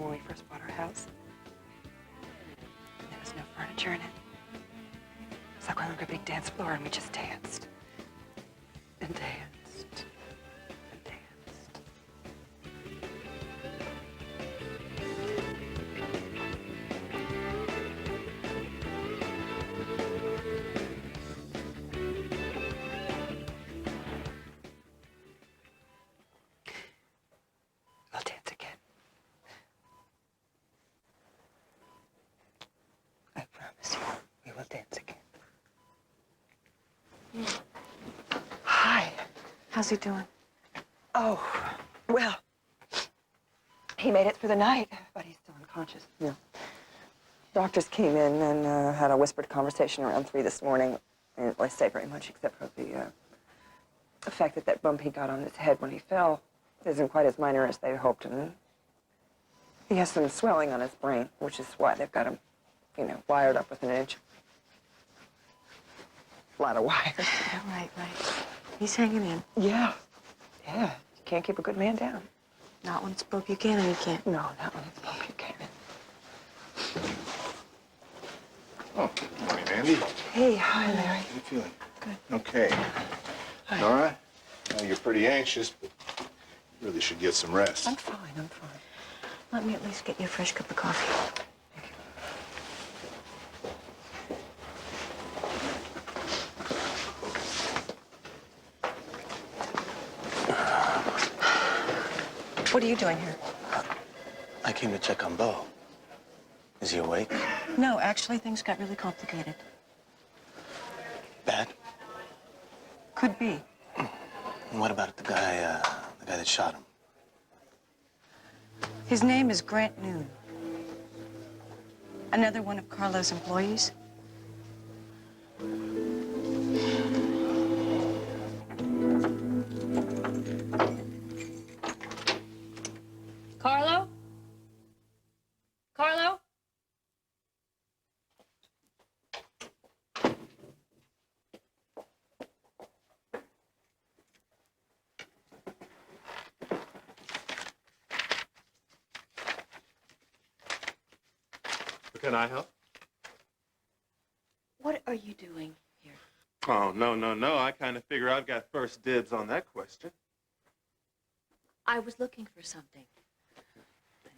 when we first bought our house. And there was no furniture in it. It's like we were on a big dance floor and we just danced. And danced. And danced. We'll dance again. I promise you, we will dance again. Hi. How's he doing? Oh, well, he made it through the night, but he's still unconscious. Yeah. Doctors came in and had a whispered conversation around 3 this morning. They didn't really say very much except for the fact that that bump he got on his head when he fell isn't quite as minor as they hoped, and he has some swelling on his brain, which is why they've got him, you know, wired up with an inch. A lot of wires. Right. He's hanging in. Yeah. You can't keep a good man down. Not when it's Bo Buchanan, you can't. No, not when it's Bo Buchanan. Oh, good morning, Andy. Hey, hi, Larry. How you feeling? Good. Okay. Hi. Nora, well, you're pretty anxious, but you really should get some rest. I'm fine. Let me at least get you a fresh cup of coffee. What are you doing here? I came to check on Bo. Is he awake? No, actually, things got really complicated. Bad? Could be. And what about the guy that shot him? His name is Grant Noon. Another one of Carlo's employees. Carlo? Carlo? Can I help? What are you doing here? Oh, no. I kind of figure I've got first dibs on that question. I was looking for something.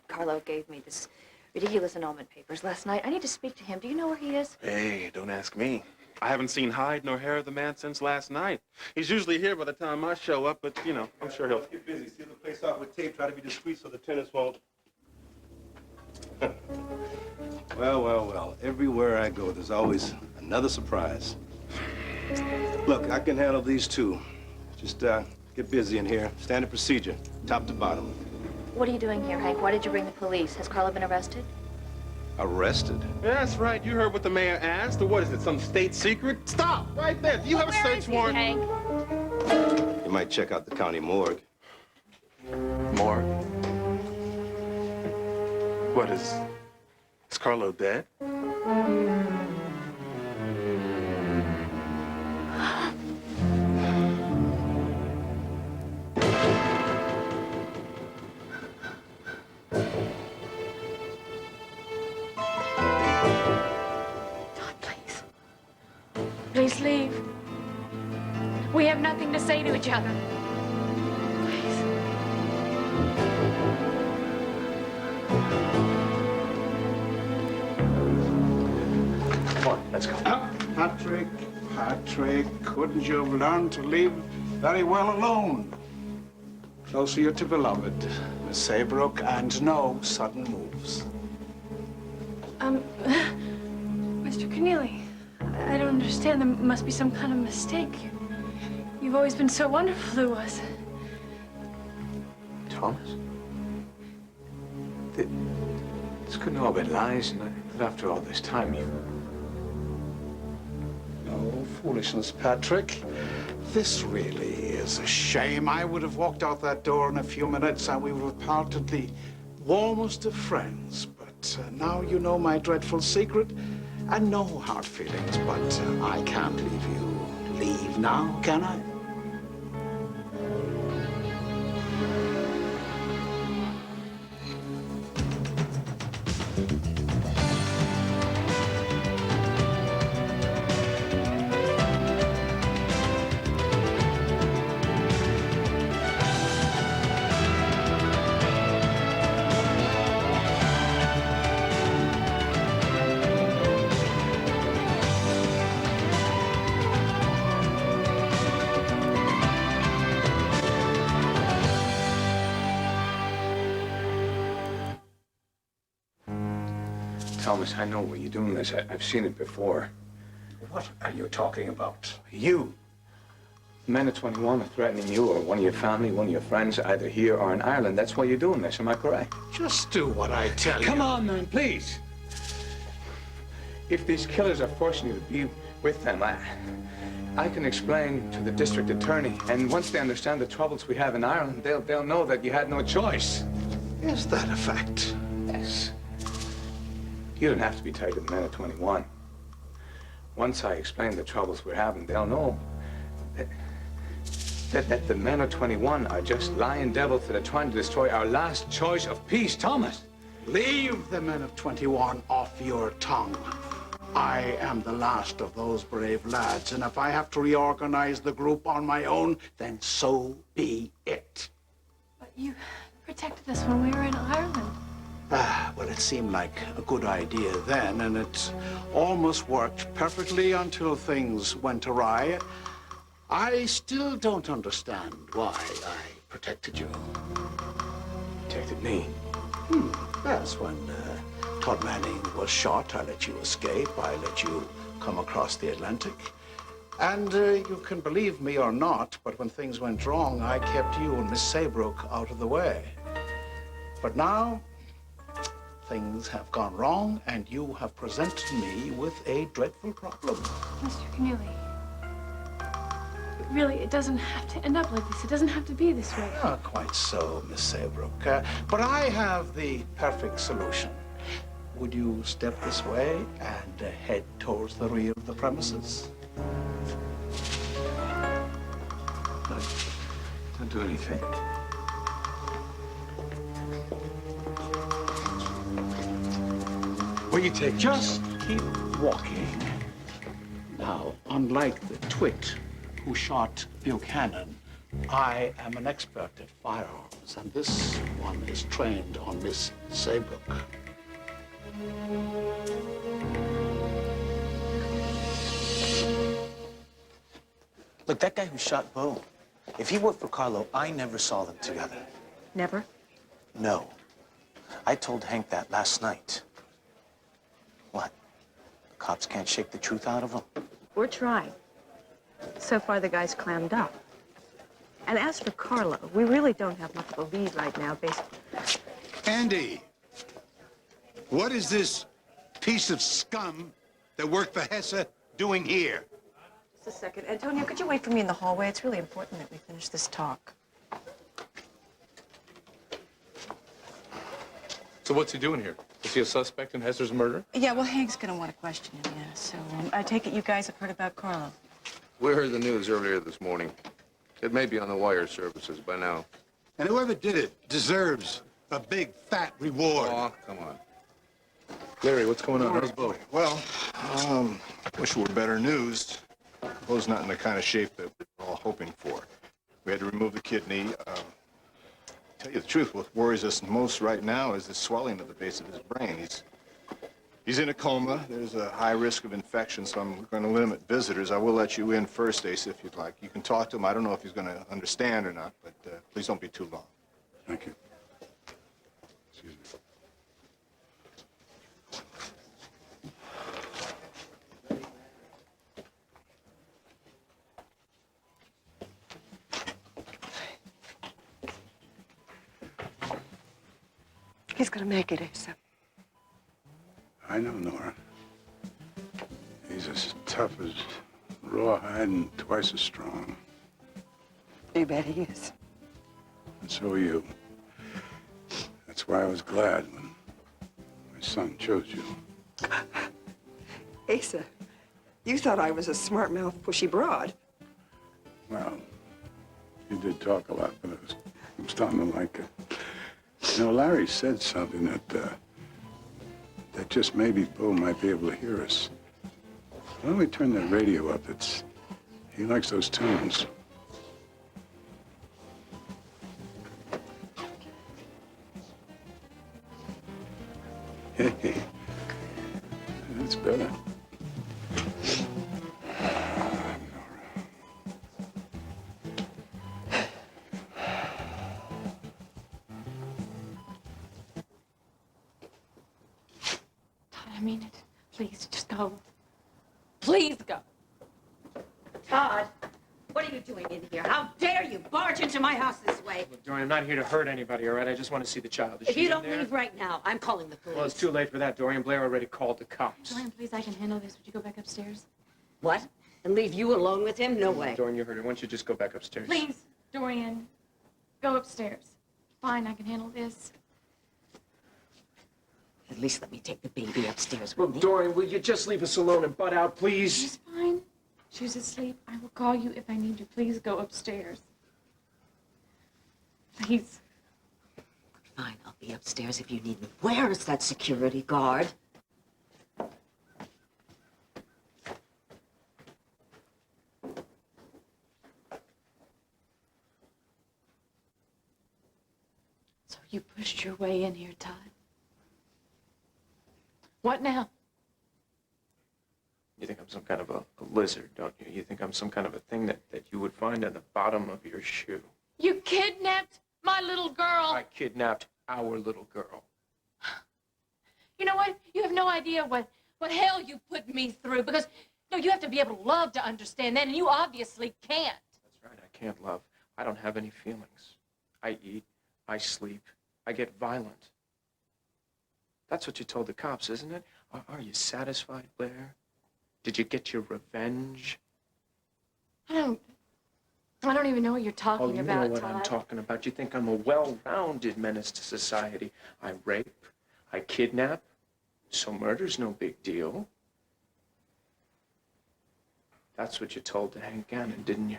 Carlo gave me this ridiculous annulment papers last night. I need to speak to him. Do you know where he is? Hey, don't ask me. I haven't seen hide nor hair of the man since last night. He's usually here by the time I show up, but, you know, I'm sure he'll... Get busy. Seal the place off with tape. Try to be discreet so the tenants won't... Well. Everywhere I go, there's always another surprise. Look, I can handle these two. Just get busy in here. Standard procedure, top to bottom. What are you doing here, Hank? Why did you bring the police? Has Carlo been arrested? Arrested? Yeah, that's right. You heard what the mayor asked. Or what is it, some state secret? Stop! Right there. Do you have a search warrant? Hank? You might check out the county morgue. More? What is Carlo dead? Todd, please. Please leave. We have nothing to say to each other. Please. Come on, let's go. Patrick, couldn't you have learned to leave very well alone? Closer to beloved, Miss Saybrook, and no sudden moves. Mr. Keneally, I don't understand. There must be some kind of mistake. You've always been so wonderful to us. Thomas? This couldn't all be lies, not after all this time, you... No foolishness, Patrick. This really is a shame. I would have walked out that door in a few minutes and we would have parted the warmest of friends. But now you know my dreadful secret and no hard feelings. But I can't leave you. Leave now, can I? Thomas, I know what you're doing this. I've seen it before. What are you talking about? You? Men at 21 are threatening you or one of your family, one of your friends, either here or in Ireland. That's why you're doing this. Am I correct? Just do what I tell you. Come on, man, please. If these killers are forcing you to be with them, I can explain to the district attorney, and once they understand the troubles we have in Ireland, they'll know that you had no choice. Is that a fact? Yes. You don't have to be tied to the men at 21. Once I explain the troubles we're having, they'll know that the men of 21 are just lying devils that are trying to destroy our last choice of peace. Thomas! Leave the men of 21 off your tongue. I am the last of those brave lads, and if I have to reorganize the group on my own, then so be it. But you protected us when we were in Ireland. Well, it seemed like a good idea then, and it almost worked perfectly until things went awry. I still don't understand why I protected you. Protected me? Yes, when Todd Manning was shot, I let you escape. I let you come across the Atlantic. And you can believe me or not, but when things went wrong, I kept you and Miss Saybrook out of the way. But now, things have gone wrong, and you have presented me with a dreadful problem. Mr. Keneally, really, it doesn't have to end up like this. It doesn't have to be this way. Not quite so, Miss Saybrook. But I have the perfect solution. Would you step this way and head towards the rear of the premises? Don't do anything. Where you take? Just keep walking. Now, unlike the twit who shot Buchanan, I am an expert at firearms, and this one is trained on Miss Saybrook. Look, that guy who shot Bo, if he worked for Carlo, I never saw them together. Never? No. I told Hank that last night. What? The cops can't shake the truth out of him? We're trying. So far, the guy's clammed up. And as for Carlo, we really don't have much of a lead right now, basically. Andy, what is this piece of scum that worked for Hesse doing here? Just a second. Antonio, could you wait for me in the hallway? It's really important that we finish this talk. So what's he doing here? Is he a suspect in Hesser's murder? Yeah, well, Hank's gonna want to question him, yeah. So, I take it you guys have heard about Carlo. We heard the news earlier this morning. It may be on the wire services by now. And whoever did it deserves a big, fat reward. Oh, come on. Larry, what's going on? How's Bo? Well, wish it were better news. Bo's not in the kind of shape that we're all hoping for. We had to remove the kidney. Tell you the truth, what worries us most right now is the swelling at the base of his brain. He's in a coma. There's a high risk of infection, so I'm going to limit visitors. I will let you in first, Ace, if you'd like. You can talk to him. I don't know if he's going to understand or not, but please don't be too long. Thank you. Excuse me. He's gonna make it, Asa. I know, Nora. He's as tough as rawhide and twice as strong. You bet he is. And so are you. That's why I was glad when my son chose you. Asa, you thought I was a smart-mouthed, pushy broad. Well, you did talk a lot, but I'm starting to like it. You know, Larry said something that that just maybe Bo might be able to hear us. Why don't we turn that radio up? He likes those tunes. Hey, that's better. Todd, I mean it. Please, just go. Please go. Todd, what are you doing in here? How dare you barge into my house this way? Look, Dorian, I'm not here to hurt anybody, all right? I just want to see the child. Is If she you in don't there? leave right now, I'm calling the police. Well, it's too late for that, Dorian. Blair already called the cops. Dorian, please, I can handle this. Would you go back upstairs? What? And leave you alone with him? No way. Dorian, you heard her. Why don't you just go back upstairs? Please, Dorian, go upstairs. Fine, I can handle this. At least let me take the baby upstairs Look, with me. Dorian, will you just leave us alone and butt out, please? She's fine. She's asleep. I will call you if I need you. Please go upstairs. Please. Fine, I'll be upstairs if you need me. Where is that security guard? So you pushed your way in here, Todd. What now? You think I'm some kind of a lizard, don't you? You think I'm some kind of a thing that you would find at the bottom of your shoe. You kidnapped my little girl. I kidnapped our little girl. You know what? You have no idea what hell you put me through because, no, you have to be able to love to understand that, and you obviously can't. That's right, I can't love. I don't have any feelings. I eat, I sleep, I get violent. That's what you told the cops, isn't it? Are you satisfied, Blair? Did you get your revenge? I don't even know what you're talking about, Oh, you know what Todd. I'm talking about. You think I'm a well-rounded menace to society. I rape, I kidnap, so murder's no big deal. That's what you told to Hank Gannon, didn't you?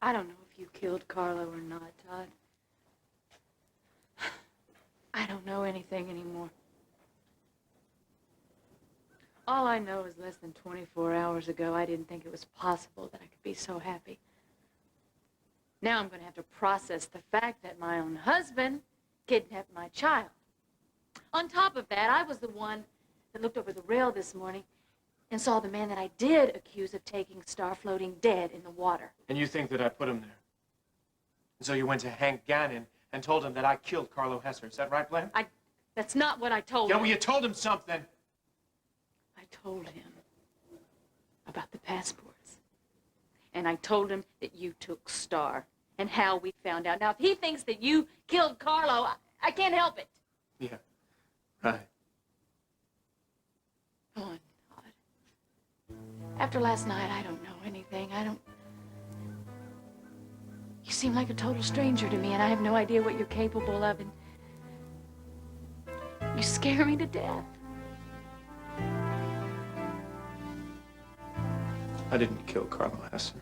I don't know if you killed Carlo or not, Todd. I don't know anything anymore. All I know is less than 24 hours ago, I didn't think it was possible that I could be so happy. Now I'm going to have to process the fact that my own husband kidnapped my child. On top of that, I was the one that looked over the rail this morning and saw the man that I did accuse of taking Star floating dead in the water. And you think that I put him there? And so you went to Hank Gannon and told him that I killed Carlo Hesser. Is that right, Blair? That's not what I told Yeah, him. well, you told him something. I told him about the passports. And I told him that you took Star and how we found out. Now, if he thinks that you killed Carlo, I can't help it. Yeah, right. Come on, Todd. After last night, I don't know anything. You seem like a total stranger to me, and I have no idea what you're capable of, and you scare me to death. I didn't kill Carlo Hesser.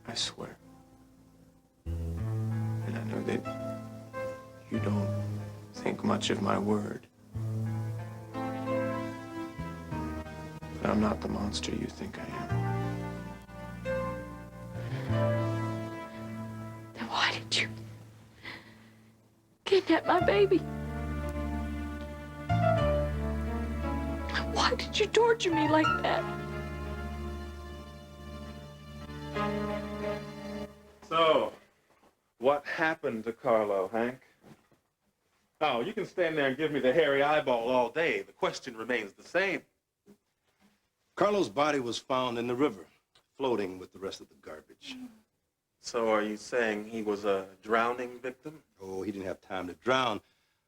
I swear. And I know that you don't think much of my word. But I'm not the monster you think I am. Then why did you kidnap my baby? Why did you torture me like that? So, what happened to Carlo, Hank? Oh, you can stand there and give me the hairy eyeball all day. The question remains the same. Carlo's body was found in the river, floating with the rest of the garbage. So are you saying he was a drowning victim? Oh, he didn't have time to drown.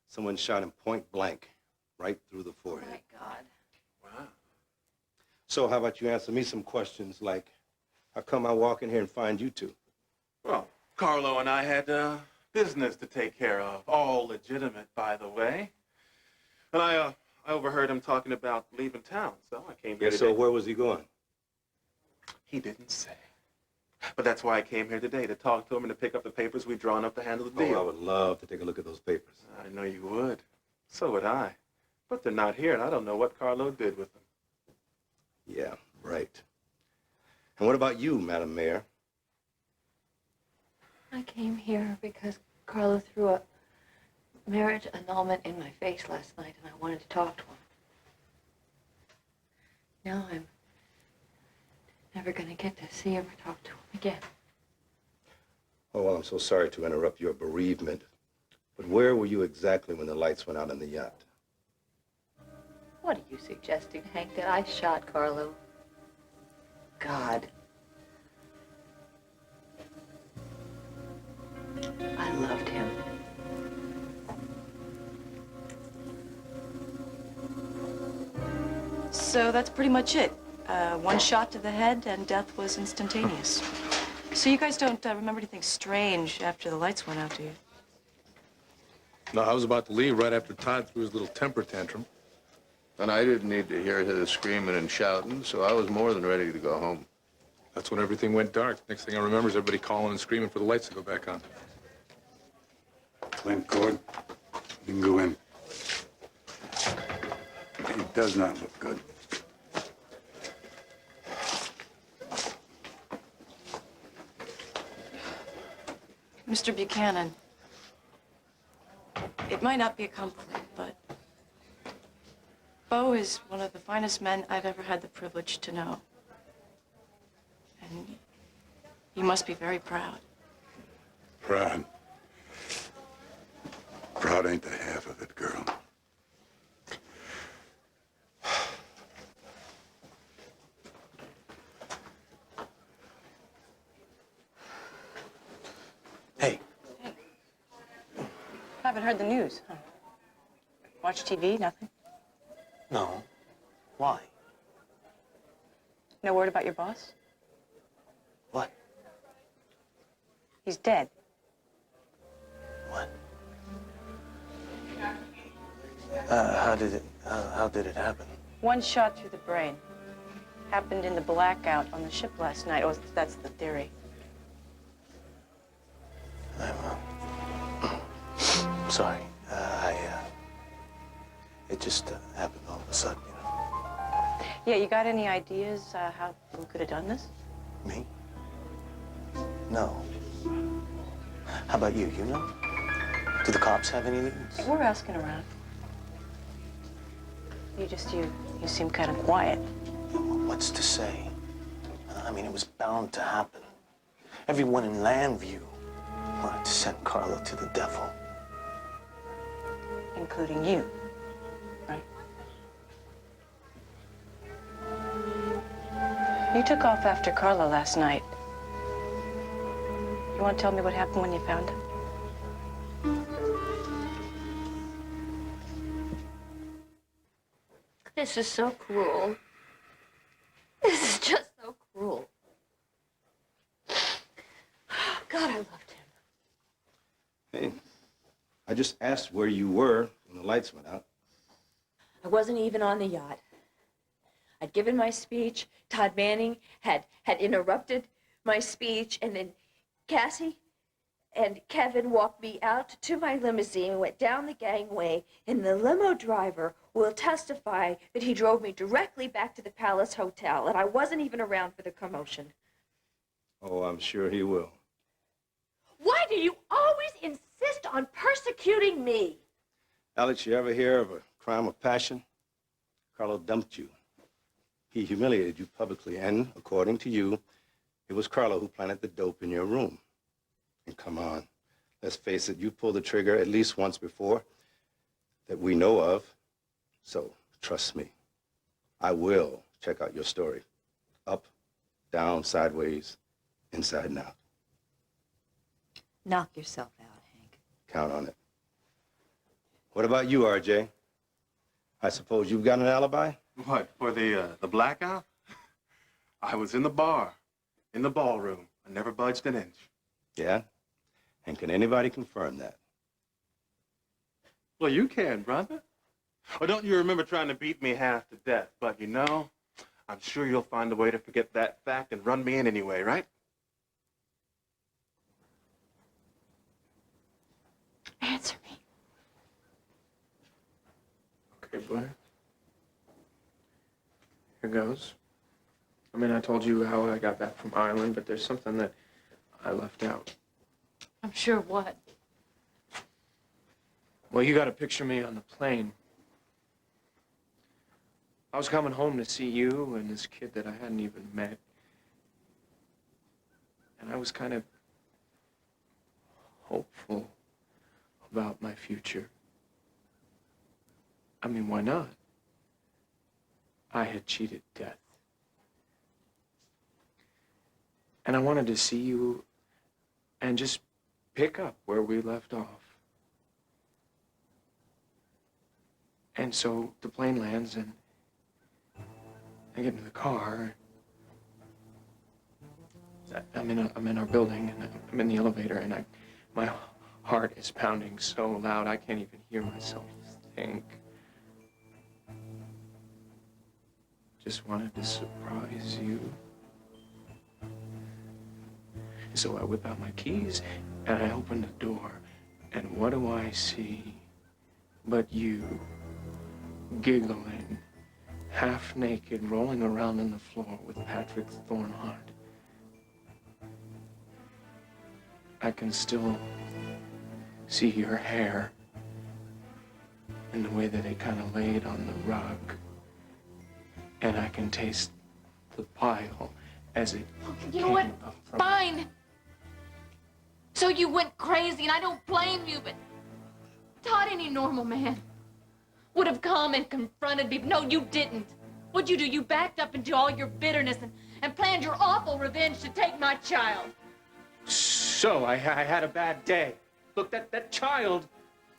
Someone shot him point blank, right through the forehead. Oh, my God. Wow. So how about you answer me some questions like, how come I walk in here and find you two? Well, Carlo and I had business to take care of. All legitimate, by the way. And I overheard him talking about leaving town, so I came here Yeah, so today. where was he going? He didn't say. But that's why I came here today, to talk to him and to pick up the papers we've drawn up to handle the deal. Oh, I would love to take a look at those papers. I know you would. So would I. But they're not here, and I don't know what Carlo did with them. Yeah, right. And what about you, Madam Mayor? I came here because Carlo threw a marriage annulment in my face last night, and I wanted to talk to him. Now I'm never going to get to see him or talk to him again. Oh, well, I'm so sorry to interrupt your bereavement. But where were you exactly when the lights went out on the yacht? What are you suggesting, Hank, that I shot Carlo? God. I loved him. So that's pretty much it. One shot to the head, and death was instantaneous. So you guys don't remember anything strange after the lights went out, do you? No, I was about to leave right after Todd threw his little temper tantrum. And I didn't need to hear his screaming and shouting, so I was more than ready to go home. That's when everything went dark. Next thing I remember is everybody calling and screaming for the lights to go back on. Clint, Cord, you can go in. It does not look good. Mr. Buchanan, it might not be a compliment, but Bo is one of the finest men I've ever had the privilege to know. And you must be very proud. Proud. Proud ain't the half of it, girl. Hey. Hey. Haven't heard the news, huh? Watch TV, nothing? No. Why? No word about your boss? What? He's dead. What? How did it happen? One shot through the brain. Happened in the blackout on the ship last night. Oh, that's the theory. I'm sorry. It just happened all of a sudden, you know. Yeah, you got any ideas how who could have done this? Me? No. How about you? You know? Do the cops have any leads? We're asking around. You seem kind of quiet. Yeah, well, what's to say? I mean, it was bound to happen. Everyone in Landview wanted to send Carlo to the devil. Including you, right? You took off after Carlo last night. You want to tell me what happened when you found him? This is so cruel. This is just so cruel. God, I loved him. Hey, I just asked where you were when the lights went out. I wasn't even on the yacht. I'd given my speech. Todd Manning had interrupted my speech, and then Cassie and Kevin walked me out to my limousine, went down the gangway, and the limo driver will testify that he drove me directly back to the Palace Hotel, and I wasn't even around for the commotion. Oh, I'm sure he will. Why do you always insist on persecuting me? Alex, you ever hear of a crime of passion? Carlo dumped you. He humiliated you publicly, and according to you, it was Carlo who planted the dope in your room. And come on, let's face it, you pulled the trigger at least once before that we know of. So, trust me, I will check out your story. Up, down, sideways, inside and out. Knock yourself out, Hank. Count on it. What about you, RJ? I suppose you've got an alibi? What, for the blackout? I was in the bar, in the ballroom. I never budged an inch. Yeah? And can anybody confirm that? Well, you can, brother. Or don't you remember trying to beat me half to death? But you know, I'm sure you'll find a way to forget that fact and run me in anyway, right? Here goes. I mean, I told you how I got back from Ireland, but there's something that I left out. I'm sure what? Well, you got to picture me on the plane. I was coming home to see you and this kid that I hadn't even met. And I was kind of hopeful about my future. I mean, why not? I had cheated death. And I wanted to see you and just pick up where we left off. And so the plane lands and I get into the car. I'm in our building and I'm in the elevator and my heart is pounding so loud I can't even hear myself think. Just wanted to surprise you. So I whip out my keys and I open the door. And what do I see but you giggling, half naked, rolling around on the floor with Patrick Thornhart. I can still see your hair and the way that it kind of laid on the rug. And I can taste the pile as it You know what? Fine. So you went crazy, and I don't blame you, but Todd, any normal man, would have come and confronted me. But no, you didn't. What'd you do? You backed up into all your bitterness and planned your awful revenge to take my child. So I had a bad day. Look, that child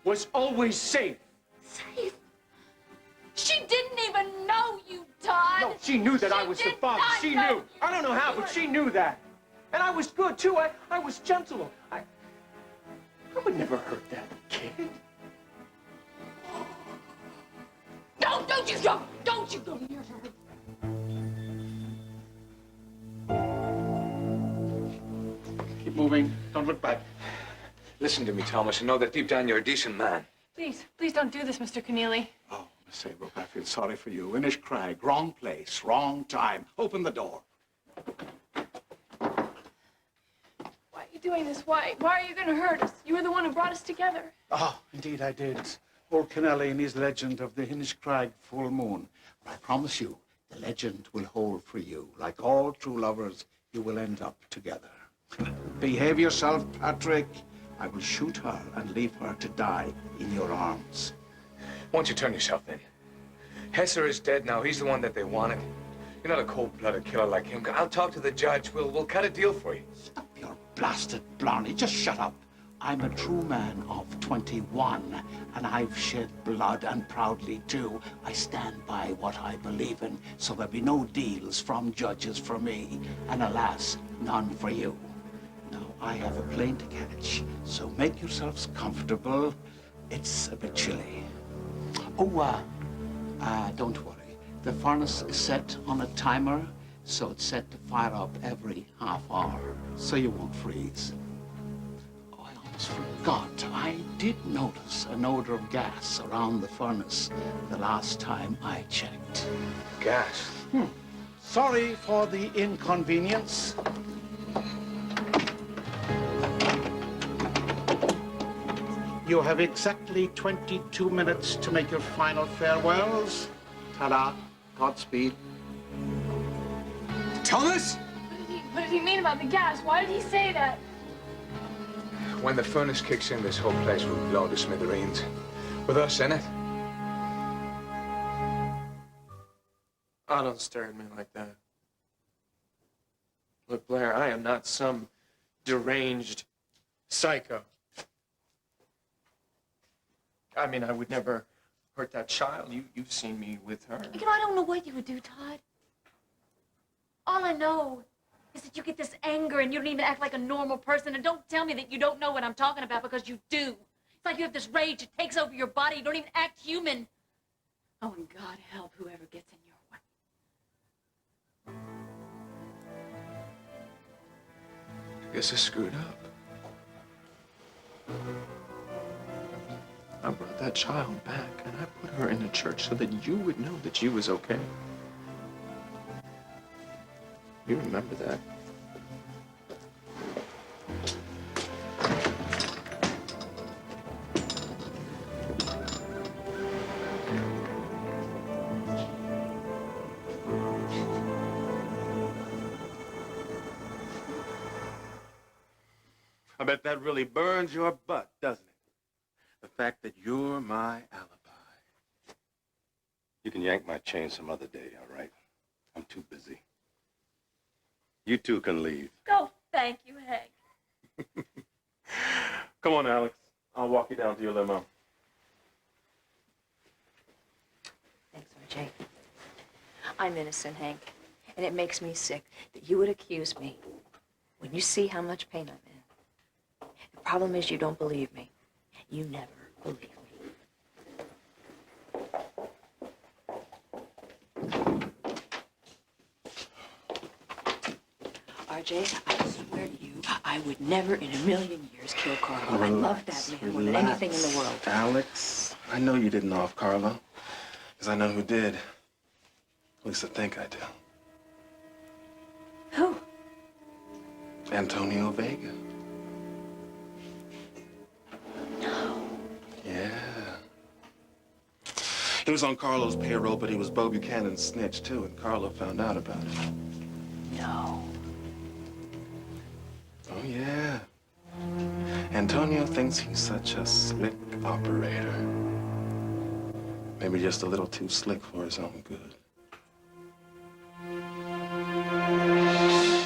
was always safe. Safe? She didn't even know you, Todd. No, she knew that I was the father. She knew. I don't know how, but she knew that. And I was good, too. I was gentle. I would never hurt that kid. Don't you go near her. Keep moving. Don't look back. Listen to me, Thomas, and know that deep down you're a decent man. Please don't do this, Mr. Keneally. Oh, Miss Saybrook, I feel sorry for you. Inniscrag, wrong place, wrong time. Open the door. Why are you doing this? Why are you going to hurt us? You were the one who brought us together. Oh, indeed I did. Old Kennelly and his legend of the Inniscrag full moon. But I promise you, the legend will hold for you. Like all true lovers, you will end up together. Behave yourself, Patrick. I will shoot her and leave her to die in your arms. Why don't you turn yourself in? Hesser is dead now. He's the one that they wanted. You're not a cold-blooded killer like him. I'll talk to the judge. We'll cut a deal for you. Stop your blasted blarney. Just shut up. I'm a true man of 21, and I've shed blood, and proudly too. I stand by what I believe in, so there'll be no deals from judges for me, and alas, none for you. Now, I have a plane to catch, so make yourselves comfortable. It's a bit chilly. Oh, don't worry. The furnace is set on a timer, so it's set to fire up every half hour, so you won't freeze. Forgot, I did notice an odor of gas around the furnace the last time I checked. Gas? Sorry for the inconvenience. You have exactly 22 minutes to make your final farewells. Ta-da, Godspeed. Thomas? What did he mean about the gas? Why did he say that? When the furnace kicks in, this whole place will blow to smithereens. With us in it. Oh, don't stare at me like that. Look, Blair, I am not some deranged psycho. I mean, I would never hurt that child. You've seen me with her. You know, I don't know what you would do, Todd. All I know is that you get this anger and you don't even act like a normal person. And don't tell me that you don't know what I'm talking about, because you do. It's like you have this rage. It takes over your body. You don't even act human. Oh, and God help whoever gets in your way. I guess I screwed up. I brought that child back, and I put her in a church so that you would know that she was okay. You remember that. I bet that really burns your butt, doesn't it? The fact that you're my alibi. You can yank my chain some other day, all right? I'm too busy. You two can leave. Oh, thank you, Hank. Come on, Alex. I'll walk you down to your limo. Thanks, RJ. I'm innocent, Hank, and it makes me sick that you would accuse me when you see how much pain I'm in. The problem is you don't believe me. You never believe me. RJ, I swear to you, I would never in a million years kill Carlo. I love that man more than anything in the world. Alex, I know you didn't off Carlo, because I know who did. At least I think I do. Who? Antonio Vega. No. Yeah. He was on Carlo's payroll, but he was Bo Buchanan's snitch, too, and Carlo found out about it. No. Oh, yeah. Antonio thinks he's such a slick operator. Maybe just a little too slick for his own good.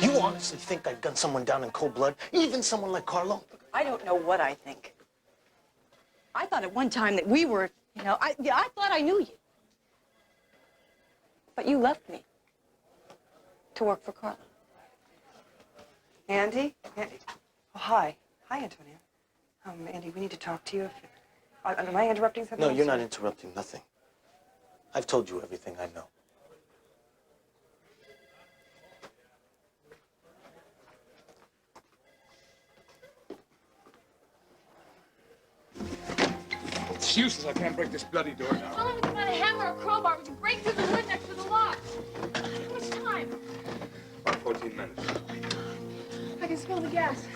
You honestly think I'd gun someone down in cold blood? Even someone like Carlo? I don't know what I think. I thought at one time that we were, I thought I knew you. But you left me to work for Carlo. Andy? Oh, hi. Hi, Antonio. Andy, we need to talk to you. Am I interrupting something? No, you're not interrupting nothing. I've told you everything I know. It's useless. I can't break this bloody door now. Tell him it's not a hammer or crowbar. We can break through the wood next to the lock. How much time? About 14 minutes. I can smell the gas.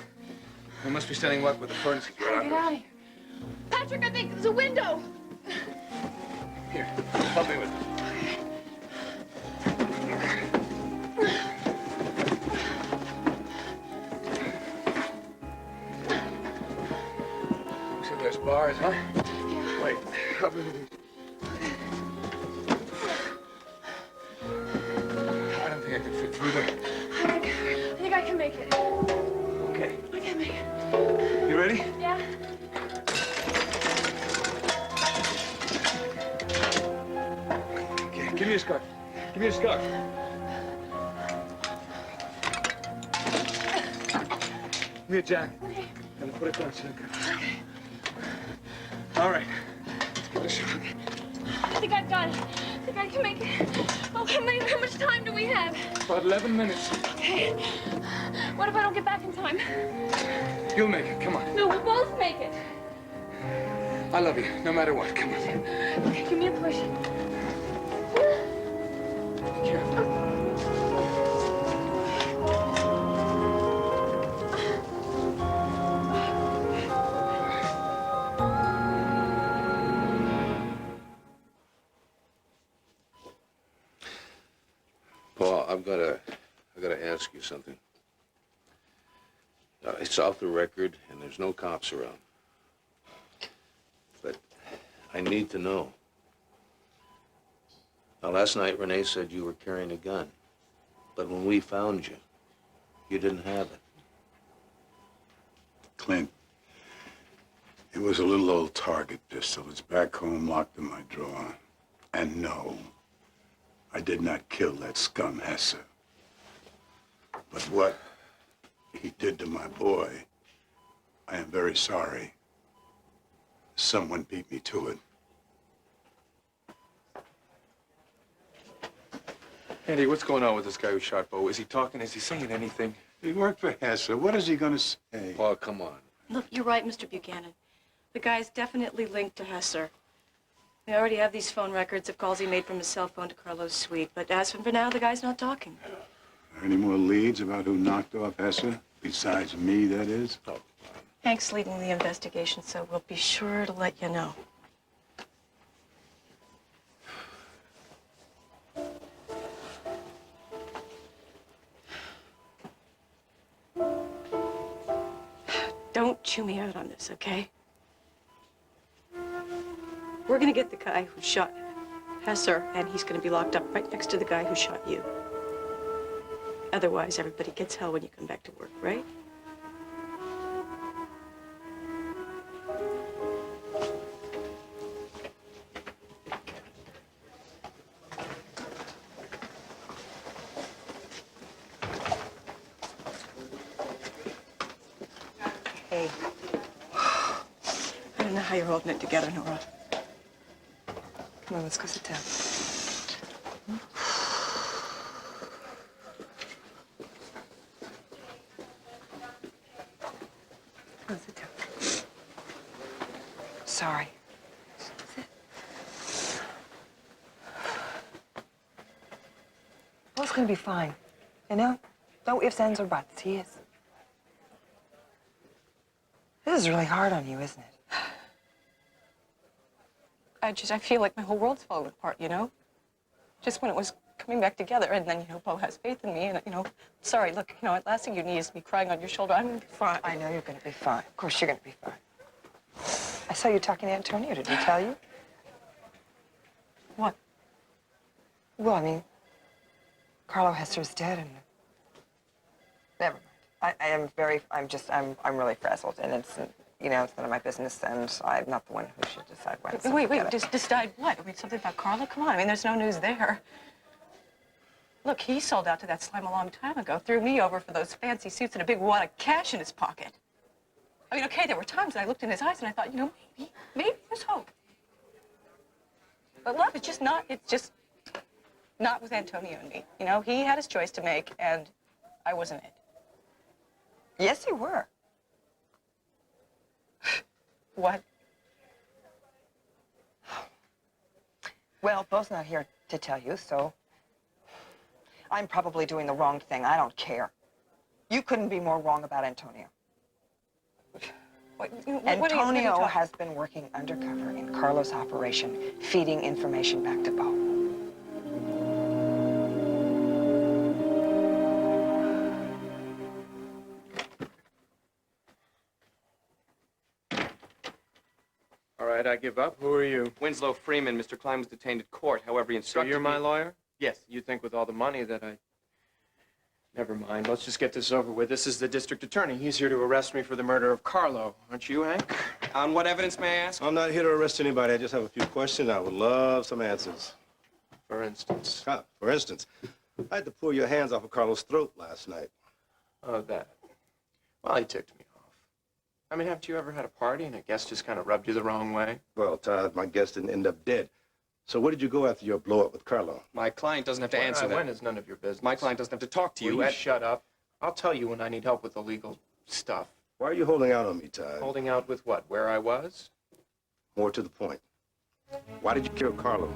We must be standing what with the furnace is right Get out of here. Patrick, I think there's a window. Here, help me with it. So there's bars, huh? Yeah. Wait, help me with these. I don't think I can fit through there. I think I can make it. Okay. I can make it. You ready? Yeah. Okay, give me a scarf. Give me a scarf. Give me a jacket. Okay. And put it on so all right. Give it a shot. I think I've got it. I think I can make it. Oh, how much time do we have? About 11 minutes. Okay. What if I don't get back in time? You'll make it. Come on. No, we'll both make it. I love you, no matter what. Come on. Okay, give me a push. Be careful. Paul, I gotta ask you something. It's off the record, and there's no cops around. But I need to know. Now, last night, Renee said you were carrying a gun. But when we found you, you didn't have it. Clint, it was a little old Target pistol. It's back home, locked in my drawer. And no, I did not kill that scum Hesse. But what he did to my boy, I am very sorry. Someone beat me to it. Andy, what's going on with this guy who shot Bo? Is he talking? Is he saying anything? He worked for Hesse. What is he going to say? Paul, come on. Look, you're right, Mr. Buchanan. The guy's definitely linked to Hesser. We already have these phone records of calls he made from his cell phone to Carlo's suite. But as for now, the guy's not talking. Any more leads about who knocked off Hesse? Besides me, that is? Oh, Hank's leading the investigation, so we'll be sure to let you know. Don't chew me out on this, okay? We're gonna get the guy who shot Hesser, and he's gonna be locked up right next to the guy who shot you. Otherwise, everybody gets hell when you come back to work, right? Hey. I don't know how you're holding it together, Nora. Come on, let's go sit down. Come on, sit down. Sorry. Sit. Paul's gonna be fine. You know? No ifs, ands, or buts. He is. This is really hard on you, isn't it? I feel like my whole world's falling apart, you know? Just when it was coming back together, and then, Bo has faith in me, and, sorry, look, last thing you need is me crying on your shoulder. I'm gonna be fine. I know you're gonna be fine. Of course you're gonna be fine. I saw you talking to Antonio. Did he tell you? What? Well, I mean, Carlo Hesser's dead, and never mind. I'm really frazzled, and it's none of my business, and I'm not the one who should decide when. So Wait, just decide what? Something about Carlo? Come on, there's no news there. Look, he sold out to that slime a long time ago, threw me over for those fancy suits and a big wad of cash in his pocket. Okay, there were times I looked in his eyes and I thought, maybe there's hope. But love, it's just not with Antonio and me. He had his choice to make, and I wasn't it. Yes, you were. What? Well, Bo's not here to tell you, so I'm probably doing the wrong thing. I don't care. You couldn't be more wrong about Antonio. Antonio has been working undercover in Carlo's operation, feeding information back to Bo. All right, I give up. Who are you? Winslow Freeman. Mr. Klein was detained at court. However, he So instructed you're my me... lawyer? Yes. You think with all the money that I... Never mind. Let's just get this over with. This is the district attorney. He's here to arrest me for the murder of Carlo. Aren't you, Hank? On what evidence, may I ask? I'm not here to arrest anybody. I just have a few questions. I would love some answers. For instance? For instance, I had to pull your hands off of Carlo's throat last night. Oh, that. Well, he ticked me off. Haven't you ever had a party and a guest just kind of rubbed you the wrong way? Well, Todd, my guest didn't end up dead. So what did you go after your blow-up with Carlo? My client doesn't have to answer that. When is none of your business. My client doesn't have to talk to you. Will you shut up? I'll tell you when I need help with the legal stuff. Why are you holding out on me, Todd? Holding out with what? Where I was? More to the point. Why did you kill Carlo?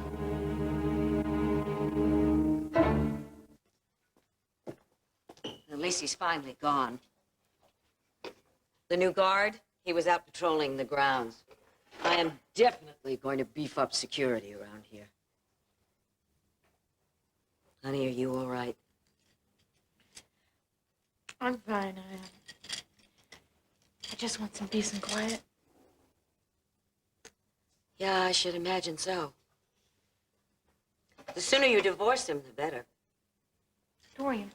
At least he's finally gone. The new guard, he was out patrolling the grounds. I am definitely going to beef up security around here. Honey, are you all right? I'm fine. I just want some peace and quiet. Yeah, I should imagine so. The sooner you divorce him, the better. Dorian,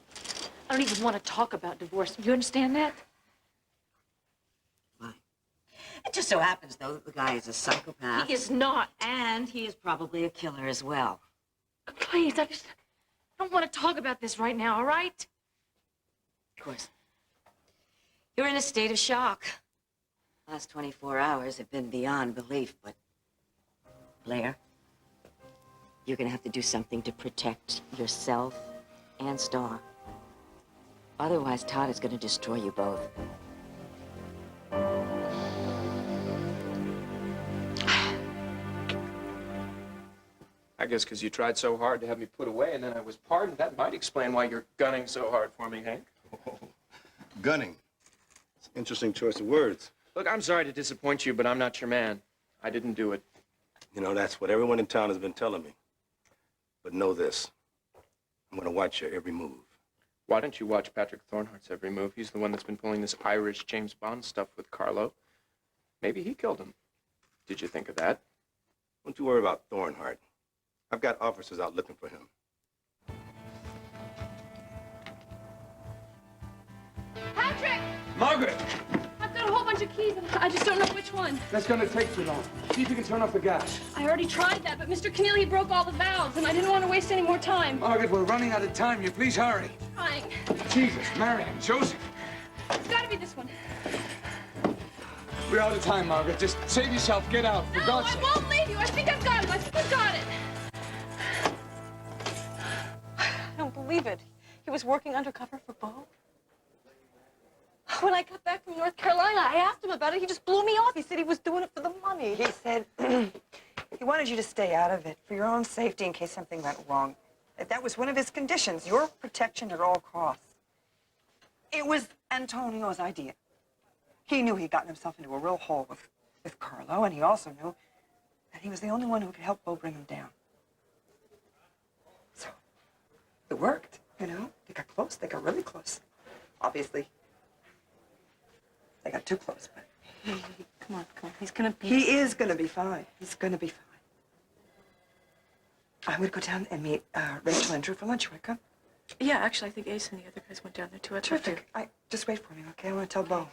I don't even want to talk about divorce. You understand that? It just so happens, though, that the guy is a psychopath. He is not. And he is probably a killer as well. Please, I don't want to talk about this right now, all right? Of course. You're in a state of shock. Last 24 hours have been beyond belief, but... Blair, you're gonna have to do something to protect yourself and Star. Otherwise, Todd is gonna destroy you both. I guess because you tried so hard to have me put away and then I was pardoned. That might explain why you're gunning so hard for me, Hank. Oh, gunning. It's an interesting choice of words. Look, I'm sorry to disappoint you, but I'm not your man. I didn't do it. You know, that's what everyone in town has been telling me. But know this. I'm going to watch your every move. Why don't you watch Patrick Thornhart's every move? He's the one that's been pulling this Irish James Bond stuff with Carlo. Maybe he killed him. Did you think of that? Don't you worry about Thornhart. I've got officers out looking for him. Patrick! Margaret! I've got a whole bunch of keys, and I just don't know which one. That's gonna take too long. See if you can turn off the gas. I already tried that, but Mr. Keneally, he broke all the valves, and I didn't want to waste any more time. Margaret, we're running out of time. You please hurry. Trying. Jesus, Marion, Josie. It's got to be this one. We're out of time, Margaret. Just save yourself. Get out, for God's sake. No, I won't leave you. I think I've got it. I think I've got it. I don't believe it. He was working undercover for Bo. When I got back from North Carolina, I asked him about it. He just blew me off. He said he was doing it for the money. He said he wanted you to stay out of it for your own safety in case something went wrong. That was one of his conditions, your protection at all costs. It was Antonio's idea. He knew he'd gotten himself into a real hole with Carlo, and he also knew that he was the only one who could help Bo bring him down. So, it worked, you know? They got close. They got really close. Obviously, they got too close, but... Come on. He's gonna be... He is gonna be fine. He's gonna be fine. I'm gonna go down and meet Rachel and Drew for lunch. You wanna come? Yeah, actually, I think Ace and the other guys went down there, too. Terrific. Just wait for me, okay? I want to tell Bo.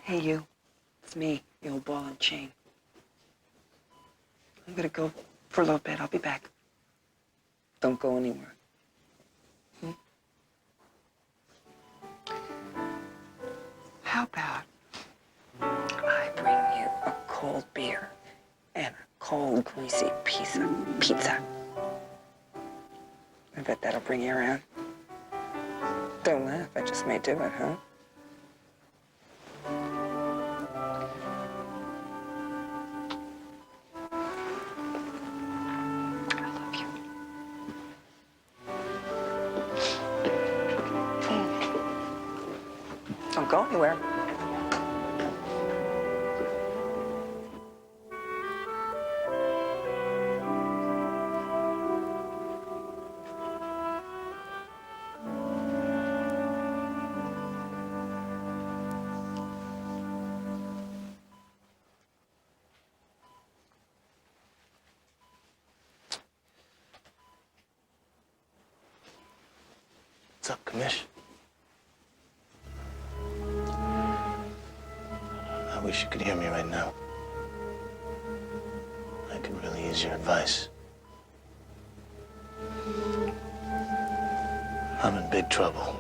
Hey, you. It's me, the old ball and chain. I'm gonna go for a little bit. I'll be back. Don't go anywhere. How about I bring you a cold beer and a cold, greasy piece of pizza? I bet that'll bring you around. Don't laugh. I just may do it, huh? Don't go anywhere. What's up, Commish? I wish you could hear me right now. I could really use your advice. I'm in big trouble.